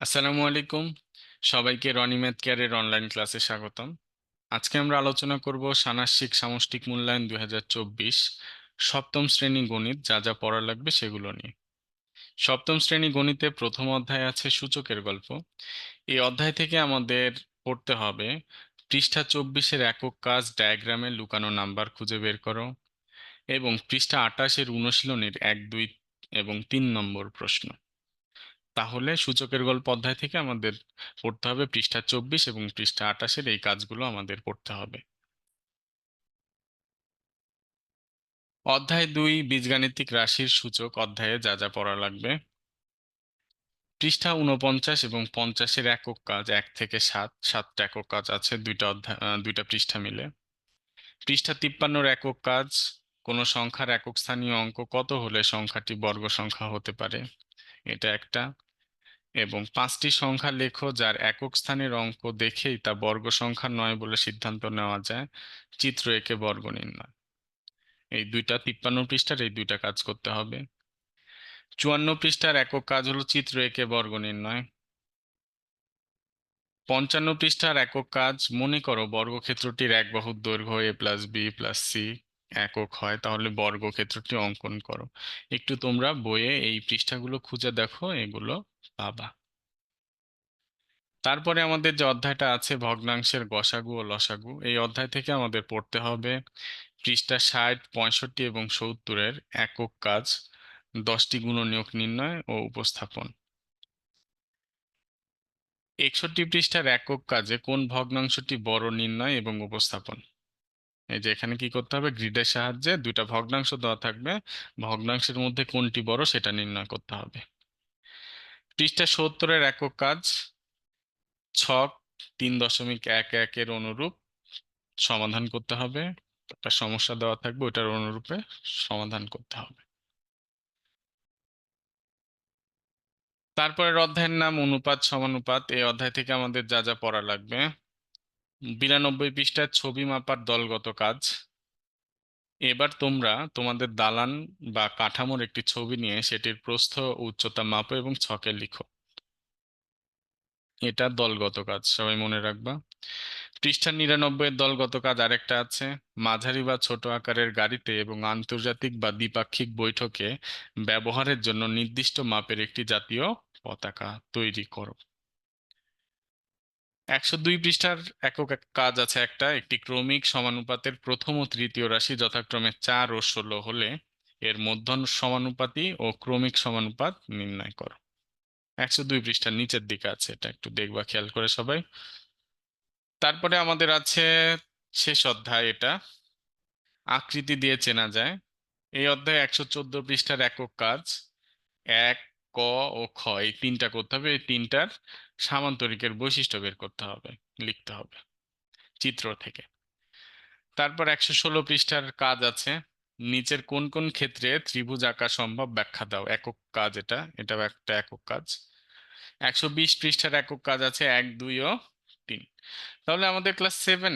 আসসালামু আলাইকুম। সবাইকে রনি ম্যাথ কেয়ারের অনলাইন ক্লাসে স্বাগতম। আজকে আমরা আলোচনা করব ষান্মাসিক সামষ্টিক মূল্যায়ন 2024 সপ্তম শ্রেণী গণিত, যা যা পড়া লাগবে সেগুলো নিয়ে। সপ্তম শ্রেণী গণিতে প্রথম অধ্যায় আছে সূচকের গল্প। এই অধ্যায় থেকে আমাদের পড়তে হবে পৃষ্ঠা 24-এর একক কাজ ডায়াগ্রামে লুকানো নাম্বার খুঁজে বের করো, এবং পৃষ্ঠা 28-এর অনুশীলনীর 1, 2 এবং 3 নম্বর প্রশ্ন। তাহলে সূচকের গল্প অধ্যায় থেকে আমাদের পড়তে হবে পৃষ্ঠা 24 এবং পৃষ্ঠা 28-এর এই কাজগুলো আমাদের পড়তে হবে। অধ্যায় 2 বীজগাণিতিক রাশির সূচক অধ্যায়ে যা যা পড়া লাগবে: পৃষ্ঠা 49 এবং 50-এর একক কাজ 1 থেকে 7টা একক কাজ আছে, দুইটা পৃষ্ঠা মিলে। পৃষ্ঠা 53-এর একক কাজ কোন সংখ্যার একক স্থানীয় অঙ্ক কত হলে সংখ্যাটি বর্গ সংখ্যা হতে পারে, এটা একটা। এবং 5টি সংখ্যা লেখো যার একক স্থানের অঙ্ক দেখেই তা বর্গ সংখ্যা নয় বলে সিদ্ধান্ত নেওয়া যায়, চিত্র এঁকে বর্গ নির্ণয়। এই 53 পৃষ্ঠার এই দুইটা কাজ করতে হবে। 54 পৃষ্ঠার একক কাজ হলো চিত্র এঁকে বর্গ নির্ণয়। 55 পৃষ্ঠার একক কাজ, মনে করো বর্গক্ষেত্রটির এক বাহুর দৈর্ঘ্য a+b+c একক হয়, তাহলে বর্গক্ষেত্রটি অঙ্কন করো। একটু তোমরা বইয়ে এই পৃষ্ঠাগুলো খুঁজে দেখো, এগুলো পাবা। তারপরে আমাদের যে অধ্যায়টা আছে ভগ্নাংশের গসাগু ও লসাগু, এই অধ্যায় থেকে আমাদের পড়তে হবে পৃষ্ঠা 60, 65 এবং 70-এর একক কাজ 10টি গুণনীয়ক নির্ণয় ও উপস্থাপন। 61 পৃষ্ঠার একক কাজে কোন ভগ্নাংশটি বড় নির্ণয় এবং উপস্থাপন। এই যে এখানে কি করতে হবে, গ্রিডের সাহায্যে দুইটা ভগ্নাংশ দেওয়া থাকবে, ভগ্নাংশের মধ্যে কোনটি বড় সেটা নির্ণয় করতে হবে। পৃষ্ঠা 70-এর একক কাজ ছক 3.11-এর অনুরূপ সমাধান করতে হবে। একটা সমস্যা দেওয়া থাকবে, ওটার অনুরূপে সমাধান করতে হবে। তারপরের অধ্যায়ের নাম অনুপাত সমানুপাত। এই অধ্যায় থেকে আমাদের যা যা পড়া লাগবে: 92 পৃষ্ঠার ছবি মাপার দলগত কাজ। এবার তোমরা তোমাদের দালান বা কাঠামোর একটি ছবি নিয়ে সেটির প্রস্থ ও উচ্চতা মাপো এবং ছকে লিখো। এটা দলগত কাজ, সবাই মনে রাখবা। পৃষ্ঠা 99-এর দলগত কাজ আরেকটা আছে, মাঝারি বা ছোট আকারের গাড়িতে এবং আন্তর্জাতিক বা দ্বিপাক্ষিক বৈঠকে ব্যবহারের জন্য নির্দিষ্ট মাপের একটি জাতীয় পতাকা তৈরি করো। 102 পৃষ্ঠার একক কাজ আছে একটি ক্রমিক সমানুপাতের প্রথম ও তৃতীয় রাশি যথাক্রমে 4 ও 16 হলে এর মধ্য সমানুপাতি ও ক্রমিক সমানুপাত নির্ণয় করো। 102 পৃষ্ঠার নিচের দিকে আছে, এটা একটু দেখবা খেয়াল করে সবাই। তারপরে আমাদের আছে শেষ অধ্যায়, এটা আকৃতি দিয়ে চেনা যায়। এই অধ্যায়ে 114 পৃষ্ঠার একক কাজ 1, ক ও খ এই তিনটা করতে হবে। এই তিনটার সামান্তরিকের বৈশিষ্ট্য বের করতে হবে, লিখতে হবে চিত্র থেকে। তারপর 116 পৃষ্ঠার কাজ আছে, নিচের কোন কোন ক্ষেত্রে ত্রিভুজ আঁকা সম্ভব ব্যাখ্যা দাও। একক কাজ, এটাও একটা একক কাজ। 120 পৃষ্ঠার একক কাজ আছে 1, 2 ও 3। তাহলে আমাদের ক্লাস 7-এ